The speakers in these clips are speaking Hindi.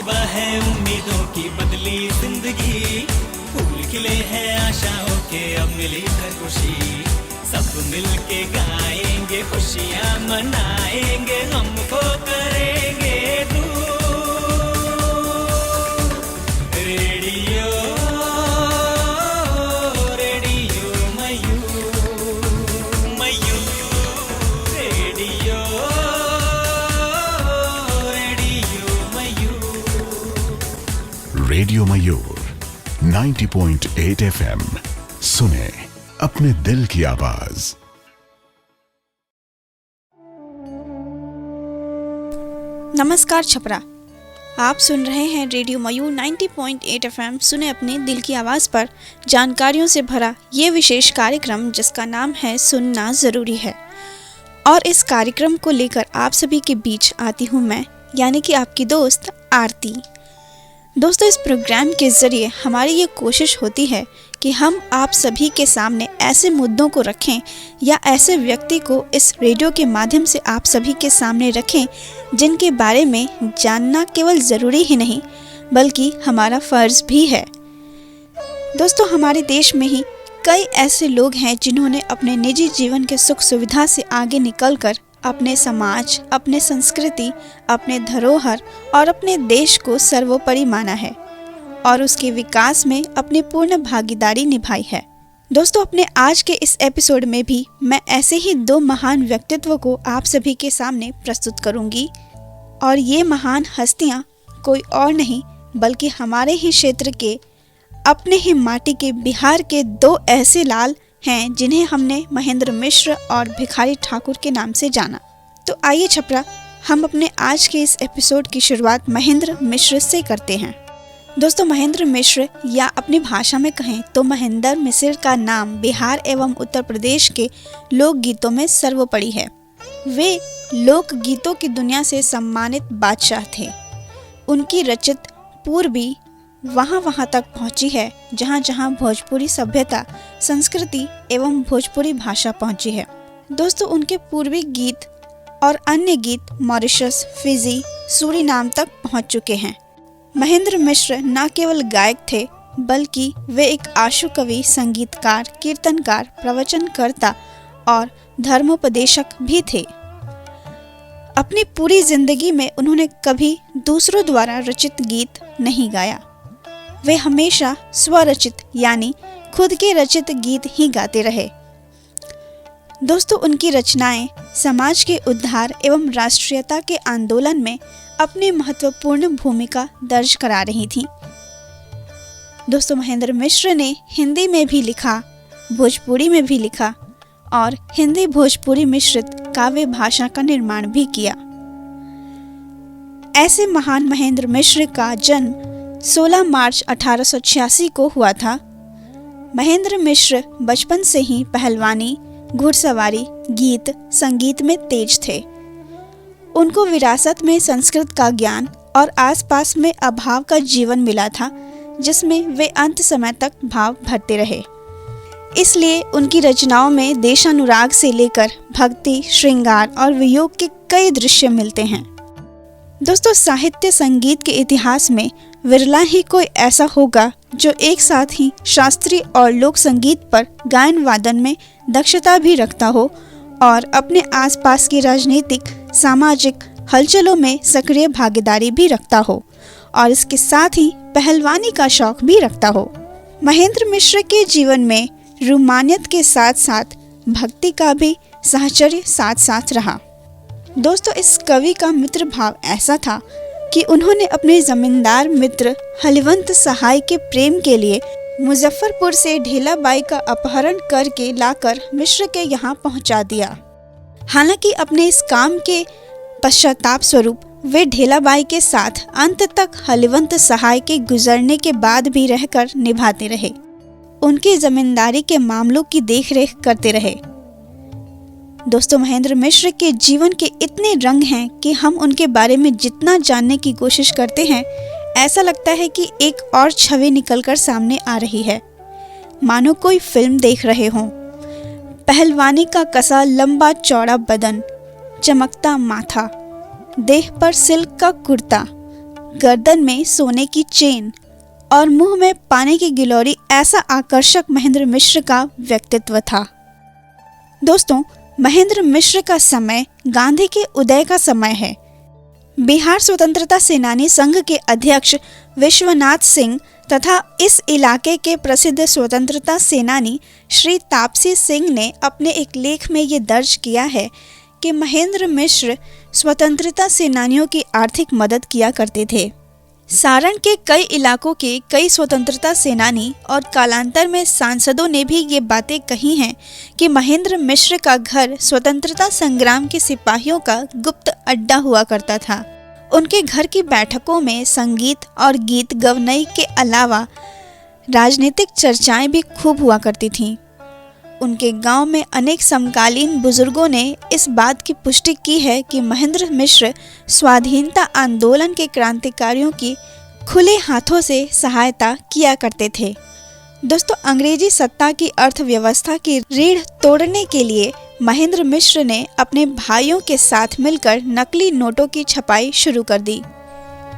सुबह है उम्मीदों की बदली जिंदगी, फूल खिले हैं आशाओं के अब मिली हर खुशी। सब मिलके गाएंगे खुशियाँ मनाएंगे, हमको करेंगे दूर। रेडियो रेडियो मयूर मयूर, रेडियो रेडियो मयूर। रेडियो मयूर 90.8 FM, सुने अपने दिल की आवाज। नमस्कार छपरा, आप सुन रहे हैं रेडियो मयूर 90.8 FM, सुने अपने दिल की आवाज़ पर जानकारियों से भरा ये विशेष कार्यक्रम जिसका नाम है सुनना ज़रूरी है। और इस कार्यक्रम को लेकर आप सभी के बीच आती हूँ मैं, यानी कि आपकी दोस्त आरती। दोस्तों, इस प्रोग्राम के ज़रिए हमारी ये कोशिश होती है कि हम आप सभी के सामने ऐसे मुद्दों को रखें या ऐसे व्यक्ति को इस रेडियो के माध्यम से आप सभी के सामने रखें जिनके बारे में जानना केवल ज़रूरी ही नहीं बल्कि हमारा फ़र्ज़ भी है। दोस्तों, हमारे देश में ही कई ऐसे लोग हैं जिन्होंने अपने निजी जीवन के सुख सुविधा से आगे निकलकर अपने समाज, अपने संस्कृति, अपने धरोहर और अपने देश को सर्वोपरि माना है और उसके विकास में अपनी पूर्ण भागीदारी निभाई है। दोस्तों, अपने आज के इस एपिसोड में भी मैं ऐसे ही दो महान व्यक्तित्व को आप सभी के सामने प्रस्तुत करूंगी और ये महान हस्तियां कोई और नहीं बल्कि हमारे ही क्षेत्र के, अपने ही माटी के बिहार के दो ऐसे लाल हैं जिन्हें हमने महेंद्र मिश्र और भिखारी ठाकुर के नाम से जाना। तो आइए छपरा, हम अपने आज के इस एपिसोड की शुरुआत महेंद्र मिश्र से करते हैं। दोस्तों, महेंद्र मिश्र या अपनी भाषा में कहें तो महेंद्र मिश्र का नाम बिहार एवं उत्तर प्रदेश के लोकगीतों में सर्वोपरि है। वे लोकगीतों की दुनिया से सम्मानित बादशाह थे। उनकी रचित पूर्वी वहाँ तक पहुँची है जहाँ जहाँ भोजपुरी सभ्यता, संस्कृति एवं भोजपुरी भाषा पहुँची है। दोस्तों, उनके पूर्वी गीत और अन्य गीत मॉरिशस, फिजी, सूरीनाम तक पहुँच चुके हैं। महेंद्र मिश्र न केवल गायक थे बल्कि वे एक आशु कवि, संगीतकार, कीर्तनकार, प्रवचनकर्ता और धर्मोपदेशक भी थे। अपनी पूरी जिंदगी में उन्होंने कभी दूसरों द्वारा रचित गीत नहीं गाया। वे हमेशा स्वरचित यानी खुद के रचित गीत ही गाते रहे। दोस्तों, उनकी रचनाएं समाज के उद्धार एवं राष्ट्रीयता के आंदोलन में अपनी महत्वपूर्ण भूमिका दर्ज करा रही थीं। दोस्तों, महेंद्र मिश्र ने हिंदी में भी लिखा, भोजपुरी में भी लिखा और हिंदी भोजपुरी मिश्रित काव्य भाषा का निर्माण भी किया। ऐसे महान महेंद्र मिश्र का जन्म 16 मार्च 1886 को हुआ था। महेंद्र मिश्र बचपन से ही पहलवानी, घुड़सवारी, गीत, संगीत में तेज थे। उनको विरासत में संस्कृत का ज्ञान और आसपास में अभाव का जीवन मिला था जिसमें वे अंत समय तक भाव भरते रहे। इसलिए उनकी रचनाओं में देशानुराग से लेकर भक्ति, श्रृंगार और वियोग के कई दृश्य मिलते हैं। दोस्तों, साहित्य संगीत के इतिहास में विरला ही कोई ऐसा होगा जो एक साथ ही शास्त्रीय और लोक संगीत पर गायन वादन में दक्षता भी रखता हो और अपने आसपास की राजनीतिक, सामाजिक हलचलों में सक्रिय भागीदारी भी रखता हो और इसके साथ ही पहलवानी का शौक भी रखता हो। महेंद्र मिश्र के जीवन में रूमानियत के साथ साथ भक्ति का भी साहचर्य साथ साथ रहा। दोस्तों, इस कवि का मित्र भाव ऐसा था कि उन्होंने अपने जमींदार मित्र हलिवंत सहाय के प्रेम के लिए मुजफ्फरपुर से ढेलाबाई का अपहरण करके लाकर मिश्र के यहाँ पहुँचा दिया। हालांकि अपने इस काम के पश्चाताप स्वरूप वे ढेलाबाई के साथ अंत तक हलिवंत सहाय के गुजरने के बाद भी रहकर निभाते रहे, उनकी जमींदारी के मामलों की देखरेख करते रहे। दोस्तों, महेंद्र मिश्र के जीवन के इतने रंग हैं कि हम उनके बारे में जितना जानने की कोशिश करते हैं ऐसा लगता है कि एक और छवि निकलकर सामने आ रही है, मानो कोई फिल्म देख रहे हों। पहलवानी का कसा लंबा चौड़ा बदन, चमकता माथा, देह पर सिल्क का कुर्ता, गर्दन में सोने की चेन और मुंह में पानी की गिलोरी ऐसा आकर्षक महेंद्र मिश्र का व्यक्तित्व था। दोस्तों, महेंद्र मिश्र का समय गांधी के उदय का समय है। बिहार स्वतंत्रता सेनानी संघ के अध्यक्ष विश्वनाथ सिंह तथा इस इलाके के प्रसिद्ध स्वतंत्रता सेनानी श्री तापसी सिंह ने अपने एक लेख में ये दर्ज किया है कि महेंद्र मिश्र स्वतंत्रता सेनानियों की आर्थिक मदद किया करते थे। सारण के कई इलाकों के कई स्वतंत्रता सेनानी और कालांतर में सांसदों ने भी ये बातें कही हैं कि महेंद्र मिश्र का घर स्वतंत्रता संग्राम के सिपाहियों का गुप्त अड्डा हुआ करता था। उनके घर की बैठकों में संगीत और गीत गवनई के अलावा राजनीतिक चर्चाएं भी खूब हुआ करती थीं। उनके गांव में अनेक समकालीन बुजुर्गों ने इस बात की पुष्टि की है कि महेंद्र मिश्र स्वाधीनता आंदोलन के क्रांतिकारियों की खुले हाथों से सहायता किया करते थे। दोस्तों, अंग्रेजी सत्ता की अर्थव्यवस्था की रीढ़ तोड़ने के लिए महेंद्र मिश्र ने अपने भाइयों के साथ मिलकर नकली नोटों की छपाई शुरू कर दी।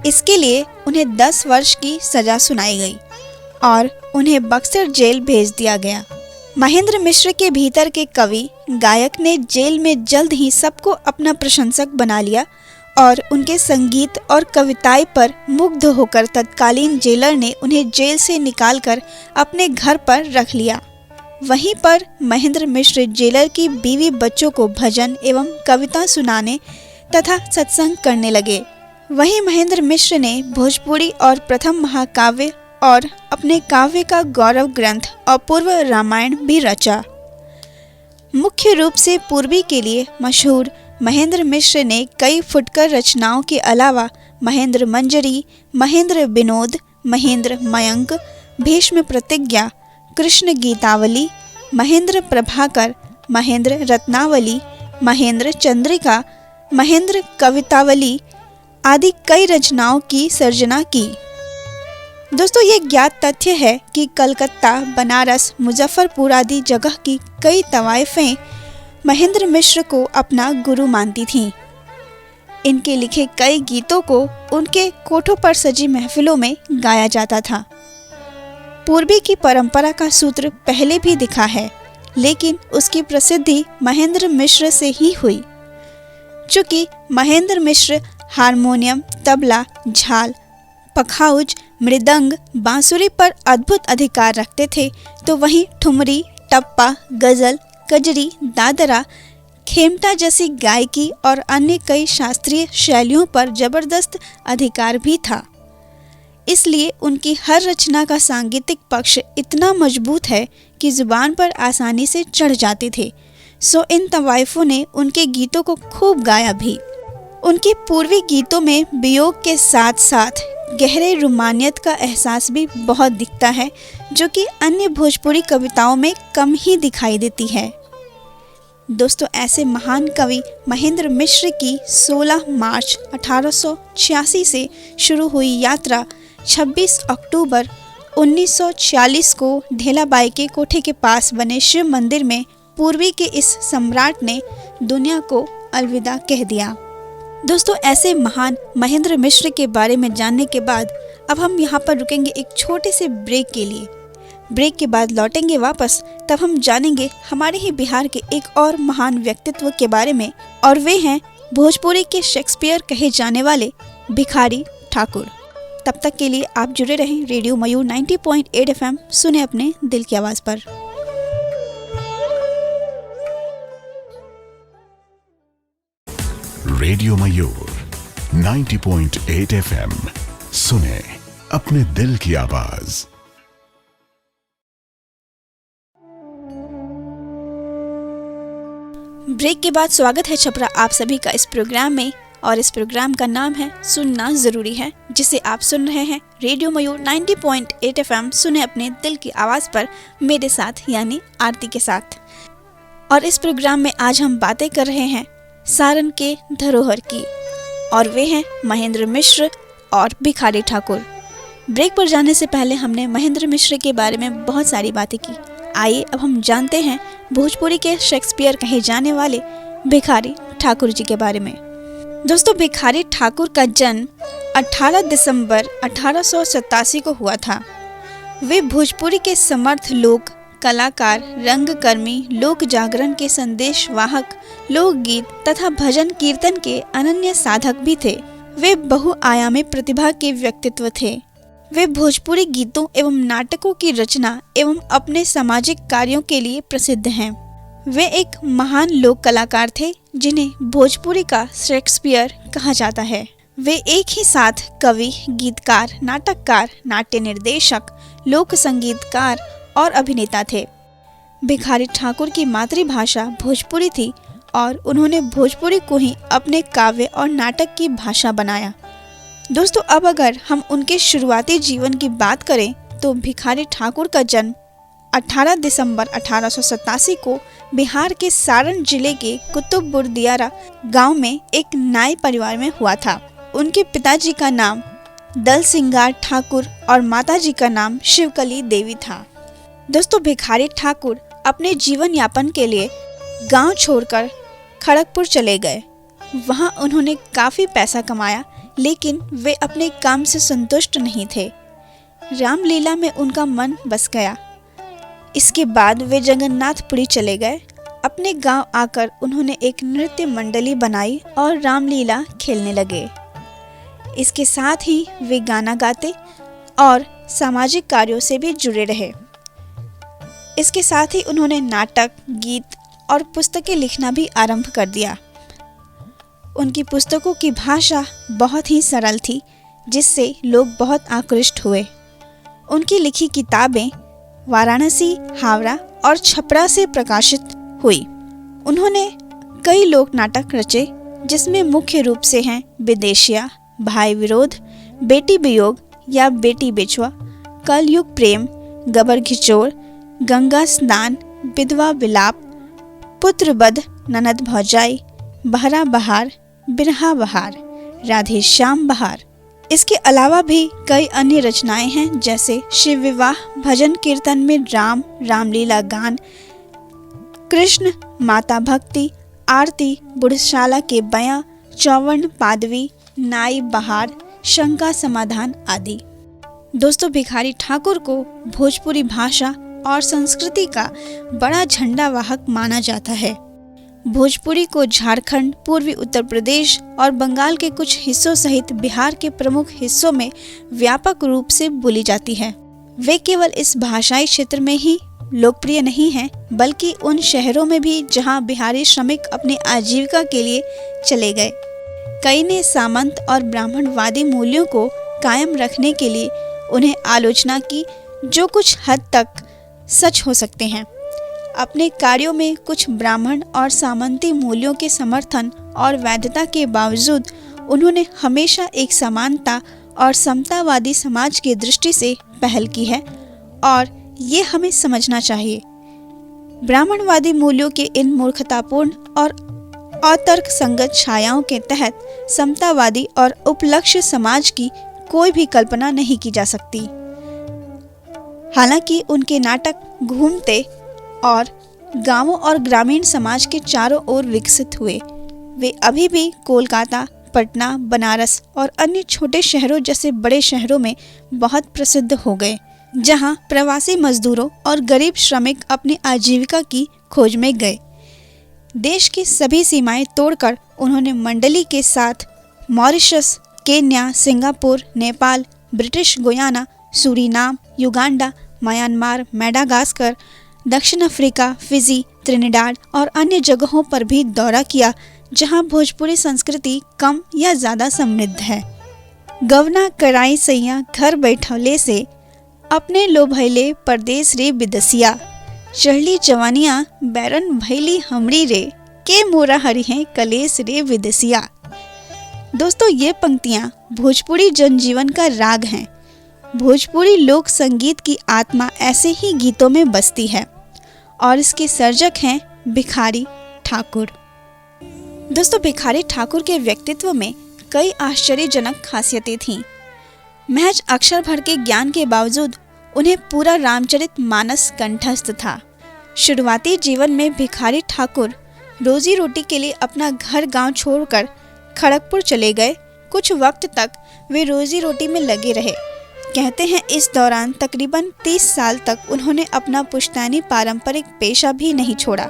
इसके लिए उन्हें 10 वर्ष की सजा सुनाई गई और उन्हें बक्सर जेल भेज दिया गया। महेंद्र मिश्र के भीतर के कवि गायक ने जेल में जल्द ही सबको अपना प्रशंसक बना लिया और उनके संगीत और कविताएं पर मुग्ध होकर तत्कालीन जेलर ने उन्हें जेल से निकालकर अपने घर पर रख लिया। वहीं पर महेंद्र मिश्र जेलर की बीवी बच्चों को भजन एवं कविता सुनाने तथा सत्संग करने लगे। वहीं महेंद्र मिश्र ने भोजपुरी और प्रथम महाकाव्य और अपने काव्य का गौरव ग्रंथ अपूर्व रामायण भी रचा। मुख्य रूप से पूर्वी के लिए मशहूर महेंद्र मिश्र ने कई फुटकर रचनाओं के अलावा महेंद्र मंजरी, महेंद्र विनोद, महेंद्र मयंक, भीष्म प्रतिज्ञा, कृष्ण गीतावली, महेंद्र प्रभाकर, महेंद्र रत्नावली, महेंद्र चंद्रिका, महेंद्र कवितावली आदि कई रचनाओं की सर्जना की। दोस्तों, ये ज्ञात तथ्य है कि कलकत्ता, बनारस, मुजफ्फरपुर आदि जगह की कई तवाइफें महेंद्र मिश्र को अपना गुरु मानती थीं। इनके लिखे कई गीतों को उनके कोठों पर सजी महफिलों में गाया जाता था। पूर्वी की परंपरा का सूत्र पहले भी दिखा है, लेकिन उसकी प्रसिद्धि महेंद्र मिश्र से ही हुई। चूँकि महेंद्र मिश्र हारमोनियम, तबला, झाल, पखाउज, मृदंग, बांसुरी पर अद्भुत अधिकार रखते थे, तो वहीं ठुमरी, टप्पा, गजल, कजरी, दादरा, खेमटा जैसी गायकी और अन्य कई शास्त्रीय शैलियों पर जबरदस्त अधिकार भी था। इसलिए उनकी हर रचना का सांगीतिक पक्ष इतना मजबूत है कि जुबान पर आसानी से चढ़ जाते थे। सो इन तवाइफों ने उनके गीतों को खूब गाया भी। उनके पूर्वी गीतों में वियोग के साथ साथ गहरे रोमानियत का एहसास भी बहुत दिखता है, जो कि अन्य भोजपुरी कविताओं में कम ही दिखाई देती है। दोस्तों, ऐसे महान कवि महेंद्र मिश्र की 16 मार्च 1886 से शुरू हुई यात्रा 26 अक्टूबर 1946 को ढेलाबाई के कोठे के पास बने शिव मंदिर में पूर्वी के इस सम्राट ने दुनिया को अलविदा कह दिया। दोस्तों, ऐसे महान महेंद्र मिश्र के बारे में जानने के बाद अब हम यहाँ पर रुकेंगे एक छोटे से ब्रेक के लिए। ब्रेक के बाद लौटेंगे वापस, तब हम जानेंगे हमारे ही बिहार के एक और महान व्यक्तित्व के बारे में, और वे हैं भोजपुरी के शेक्सपियर कहे जाने वाले भिखारी ठाकुर। तब तक के लिए आप जुड़े रहें रेडियो मयूर 90.8 FM, सुने अपने दिल की आवाज़ पर। रेडियो मयूर 90.8 FM, सुने अपने दिल की आवाज। ब्रेक के बाद स्वागत है छपरा आप सभी का इस प्रोग्राम में, और इस प्रोग्राम का नाम है सुनना ज़रूरी है, जिसे आप सुन रहे हैं रेडियो मयूर 90.8 FM, सुने अपने दिल की आवाज़ पर मेरे साथ यानी आरती के साथ। और इस प्रोग्राम में आज हम बातें कर रहे हैं सारण के धरोहर की, और वे हैं महेंद्र मिश्र और भिखारी ठाकुर। ब्रेक पर जाने से पहले हमने महेंद्र मिश्र के बारे में बहुत सारी बातें की। आइए अब हम जानते हैं भोजपुरी के शेक्सपियर कहे जाने वाले भिखारी ठाकुर जी के बारे में। दोस्तों, भिखारी ठाकुर का जन्म 18 दिसंबर 1887 को हुआ था। वे भोजपुरी के समर्थ लोक कलाकार, रंगकर्मी, लोक जागरण के संदेश वाहक, लोकगीत तथा भजन कीर्तन के अनन्य साधक भी थे। वे बहुआयामी प्रतिभा के व्यक्तित्व थे। वे भोजपुरी गीतों एवं नाटकों की रचना एवं अपने सामाजिक कार्यों के लिए प्रसिद्ध हैं। वे एक महान लोक कलाकार थे जिन्हें भोजपुरी का शेक्सपियर कहा जाता है। वे एक ही साथ कवि, गीतकार, नाटककार, नाट्य निर्देशक, लोक संगीतकार और अभिनेता थे। भिखारी ठाकुर की मातृभाषा भोजपुरी थी और उन्होंने भोजपुरी को ही अपने काव्य और नाटक की भाषा बनाया। दोस्तों, अब अगर हम उनके शुरुआती जीवन की बात करें तो भिखारी ठाकुर का जन्म 18 दिसंबर 1887 को बिहार के सारण जिले के कुतुबपुर दियारा गांव में एक नाई परिवार में हुआ था। उनके पिताजी का नाम दल सिंगार ठाकुर और माताजी का नाम शिवकली देवी था। दोस्तों, भिखारी ठाकुर अपने जीवन यापन के लिए गांव छोड़कर खड़गपुर चले गए। वहां उन्होंने काफी पैसा कमाया, लेकिन वे अपने काम से संतुष्ट नहीं थे। रामलीला में उनका मन बस गया। इसके बाद वे जगन्नाथपुरी चले गए। अपने गांव आकर उन्होंने एक नृत्य मंडली बनाई और रामलीला खेलने लगे। इसके साथ ही वे गाना गाते और सामाजिक कार्यों से भी जुड़े रहे। इसके साथ ही उन्होंने नाटक, गीत और पुस्तकें लिखना भी आरंभ कर दिया। उनकी पुस्तकों की भाषा बहुत ही सरल थी, जिससे लोग बहुत आकृष्ट हुए। उनकी लिखी किताबें वाराणसी, हावड़ा और छपरा से प्रकाशित हुई। उन्होंने कई लोक नाटक रचे, जिसमें मुख्य रूप से हैं विदेशिया, भाई विरोध, बेटी वियोग या बेटी बेचवा, कलयुग प्रेम, गबर घिचोर, गंगा स्नान, विधवा विलाप, पुत्रवध, ननद भौजाई, बहरा बहार, बिरहा बहार, राधे श्याम बहार। इसके अलावा भी कई अन्य रचनाएं हैं, जैसे शिव विवाह, भजन कीर्तन में राम, रामलीला गान, कृष्ण, माता भक्ति, आरती, बुढ़शाला के बयां, चौवन पादवी, नाई बहार, शंका समाधान आदि। दोस्तों, भिखारी ठाकुर को भोजपुरी भाषा और संस्कृति का बड़ा झंडा वाहक माना जाता है। भोजपुरी को झारखंड, पूर्वी उत्तर प्रदेश और बंगाल के कुछ हिस्सों सहित बिहार के प्रमुख हिस्सों में व्यापक रूप से बोली जाती है। वे केवल इस भाषाई क्षेत्र में ही लोकप्रिय नहीं हैं, बल्कि उन शहरों में भी जहां बिहारी श्रमिक अपनी आजीविका के लिए चले गए। कई ने सामंत और ब्राह्मणवादी मूल्यों को कायम रखने के लिए उन्हें आलोचना की, जो कुछ हद तक सच हो सकते हैं। अपने कार्यों में कुछ ब्राह्मण और सामंती मूल्यों के समर्थन और वैधता के बावजूद उन्होंने हमेशा एक समानता और समतावादी समाज की दृष्टि से पहल की है, और ये हमें समझना चाहिए। ब्राह्मणवादी मूल्यों के इन मूर्खतापूर्ण और अतर्क संगत छायाओं के तहत समतावादी और उपलक्ष्य समाज की कोई भी कल्पना नहीं की जा सकती। हालांकि उनके नाटक घूमते और गांवों और ग्रामीण समाज के चारों ओर विकसित हुए। वे अभी भी कोलकाता, पटना, बनारस और अन्य छोटे शहरों जैसे बड़े शहरों में बहुत प्रसिद्ध हो गए, जहां प्रवासी मजदूरों और गरीब श्रमिक अपनी आजीविका की खोज में गए। देश की सभी सीमाएं तोड़कर उन्होंने मंडली के साथ Mauritius, Kenya, Singapore, Nepal, British Guyana, Suriname, Uganda, Myanmar, Madagascar, दक्षिण अफ्रीका, फिजी, त्रिनिडाद और अन्य जगहों पर भी दौरा किया, जहां भोजपुरी संस्कृति कम या ज्यादा समृद्ध है। गवना कराई सैया घर बैठौले से अपने लोभैले परदेश रे विदेसिया, चढ़ली जवानिया बैरन भैली हमरी रे, के मोरा हरि हैं कलेस रे विदेसिया। दोस्तों, ये पंक्तियां भोजपुरी जनजीवन का राग हैं। भोजपुरी लोक संगीत की आत्मा ऐसे ही गीतों में बसती है और इसके सर्जक हैं भिखारी ठाकुर। दोस्तों, भिखारी ठाकुर के व्यक्तित्व में कई आश्चर्यजनक खासियतें थीं। महज अक्षर भर के ज्ञान के बावजूद उन्हें पूरा रामचरित मानस कंठस्थ था। शुरुआती जीवन में भिखारी ठाकुर रोजी रोटी के लिए अपना घर गांव छोड़कर खड़गपुर चले गए। कुछ वक्त तक वे रोजी रोटी में लगे रहे। कहते हैं इस दौरान तकरीबन 30 साल तक उन्होंने अपना पुश्तैनी पारंपरिक पेशा भी नहीं छोड़ा।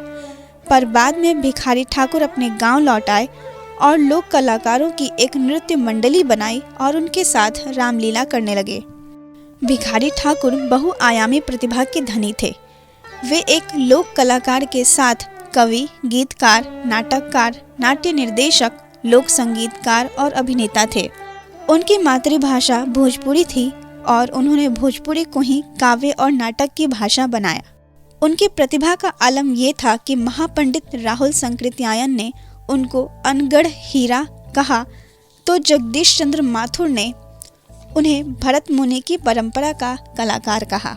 पर बाद में भिखारी ठाकुर अपने गांव लौट आए और लोक कलाकारों की एक नृत्य मंडली बनाई और उनके साथ रामलीला करने लगे। भिखारी ठाकुर बहुआयामी प्रतिभा के धनी थे। वे एक लोक कलाकार के साथ कवि, गीतकार, नाटककार, नाट्य निर्देशक, लोक संगीतकार और अभिनेता थे। उनकी मातृभाषा भोजपुरी थी और उन्होंने भोजपुरी को ही काव्य और नाटक की भाषा बनाया। उनकी प्रतिभा का आलम ये था कि महापंडित राहुल संकृत्यायन ने उनको अनगढ़ हीरा कहा तो जगदीश चंद्र माथुर ने उन्हें भरत मुनि की परंपरा का कलाकार कहा।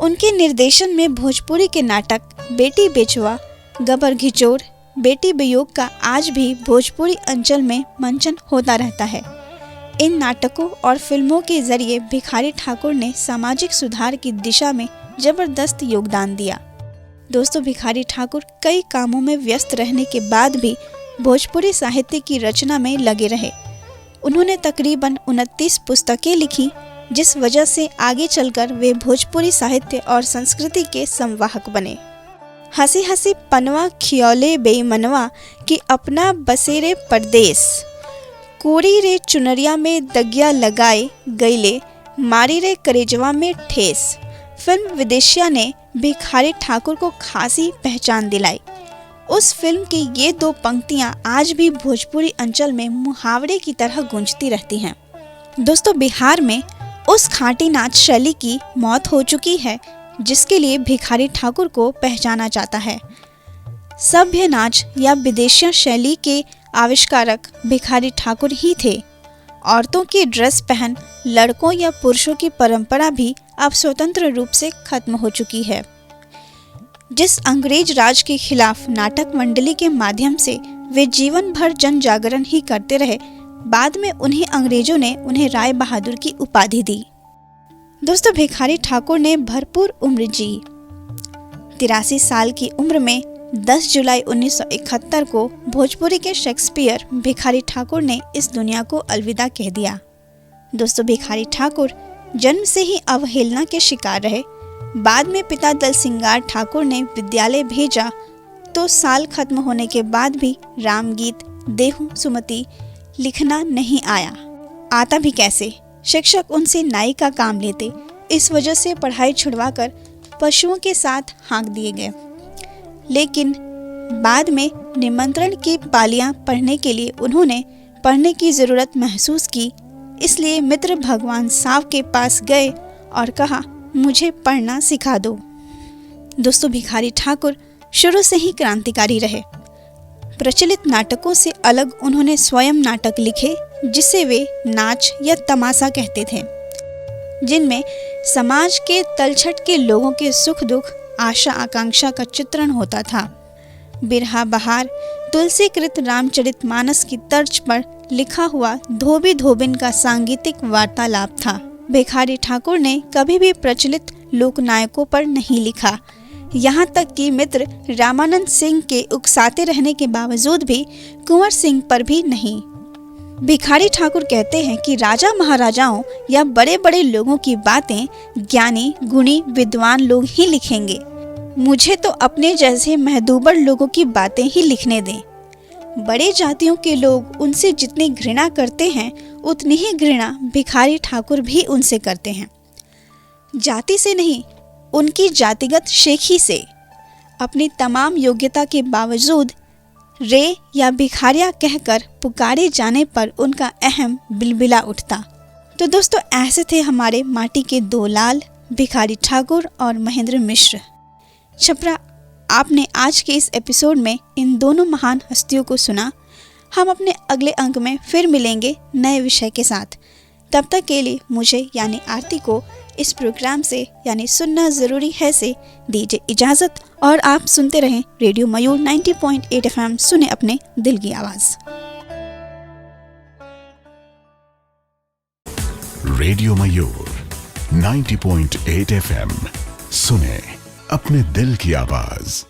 उनके निर्देशन में भोजपुरी के नाटक बेटी बेचवा, गबर घिचोर, बेटी वियोग का आज भी भोजपुरी अंचल में मंचन होता रहता है। इन नाटकों और फिल्मों के जरिए भिखारी ठाकुर ने सामाजिक सुधार की दिशा में जबरदस्त योगदान दिया। दोस्तों, भिखारी ठाकुर कई कामों में व्यस्त रहने के बाद भी भोजपुरी साहित्य की रचना में लगे रहे। उन्होंने तकरीबन 29 पुस्तकें लिखी, जिस वजह से आगे चलकर वे भोजपुरी साहित्य और संस्कृति के संवाहक बने। हंसी हंसी पनवा खियौले बेईमनवा कि अपना बसेरे परदेस, कोरी रे चुनरिया में दगिया लगाए गईले, मारी रे करेजवा में ठेस। फिल्म विदेशिया ने भिखारी ठाकुर को खासी पहचान दिलाई। उस फिल्म की ये 2 पंक्तियां आज भी भोजपुरी अंचल में मुहावरे की तरह गूंजती रहती हैं। दोस्तों, बिहार में उस खाटी नाच शैली की मौत हो चुकी है जिसके लिए भिखारी ठाकुर को पहचाना जाता है। सभ्य नाच या विदेशिया शैली के आविष्कारक भिखारी ठाकुर ही थे। औरतों की ड्रेस पहन लड़कों या पुरुषों की परंपरा भी अब स्वतंत्र रूप से खत्म हो चुकी है। जिस अंग्रेज राज के खिलाफ नाटक मंडली के माध्यम से वे जीवन भर जन जागरण ही करते रहे, बाद में उन्हीं अंग्रेजों ने उन्हें राय बहादुर की उपाधि दी। दोस्तों, भिखारी ठाकुर ने भरपूर उम्र जी। 83 साल की उम्र में 10 जुलाई 1971 को भोजपुरी के शेक्सपियर भिखारी ठाकुर ने इस दुनिया को अलविदा कह दिया। दोस्तों, भिखारी ठाकुर जन्म से ही अवहेलना के शिकार रहे। बाद में पिता दल सिंगार ठाकुर ने विद्यालय भेजा तो साल खत्म होने के बाद भी रामगीत, देहू सुमति लिखना नहीं आया। आता भी कैसे, शिक्षक उनसे नाई का काम लेते। इस वजह से पढ़ाई छुड़वाकर पशुओं के साथ हाँक दिए गए। लेकिन बाद में निमंत्रण की पालियां पढ़ने के लिए उन्होंने पढ़ने की ज़रूरत महसूस की, इसलिए मित्र भगवान साव के पास गए और कहा, मुझे पढ़ना सिखा दो। दोस्तों, भिखारी ठाकुर शुरू से ही क्रांतिकारी रहे। प्रचलित नाटकों से अलग उन्होंने स्वयं नाटक लिखे जिसे वे नाच या तमाशा कहते थे, जिनमें समाज के तलछट के लोगों के सुख दुख, आशा आकांक्षा का चित्रण होता था। बिरहा बहार तुलसीकृत रामचरितमानस की तर्ज पर लिखा हुआ धोबी धोबिन का सांगीतिक वार्तालाप था। भिखारी ठाकुर ने कभी भी प्रचलित लोकनायकों पर नहीं लिखा। यहाँ तक कि मित्र रामानंद सिंह के उकसाते रहने के बावजूद भी कुंवर सिंह पर भी नहीं। भिखारी ठाकुर कहते हैं कि राजा महाराजाओं या बड़े बड़े लोगों की बातें ज्ञानी गुणी विद्वान लोग ही लिखेंगे, मुझे तो अपने जैसे महदूबर लोगों की बातें ही लिखने दें। बड़े जातियों के लोग उनसे जितनी घृणा करते हैं उतनी ही घृणा भिखारी ठाकुर भी उनसे करते हैं। जाति से नहीं, उनकी जातिगत शेखी से। अपनी तमाम योग्यता के बावजूद रे या भिखारिया कहकर पुकारे जाने पर उनका अहम बिलबिला उठता। तो दोस्तों, ऐसे थे हमारे माटी के 2 लाल, भिखारी ठाकुर और महेंद्र मिश्र। छपरा, आपने आज के इस एपिसोड में इन दोनों महान हस्तियों को सुना। हम अपने अगले अंक में फिर मिलेंगे नए विषय के साथ। तब तक के लिए मुझे यानी आरती को इस प्रोग्राम से यानी सुनना ज़रूरी है से दीजिए इजाज़त और आप सुनते रहें रेडियो मयूर 90.8 FM। सुने अपने दिल की आवाज़। रेडियो मयूर 90.8 FM, सुने अपने दिल की आवाज़।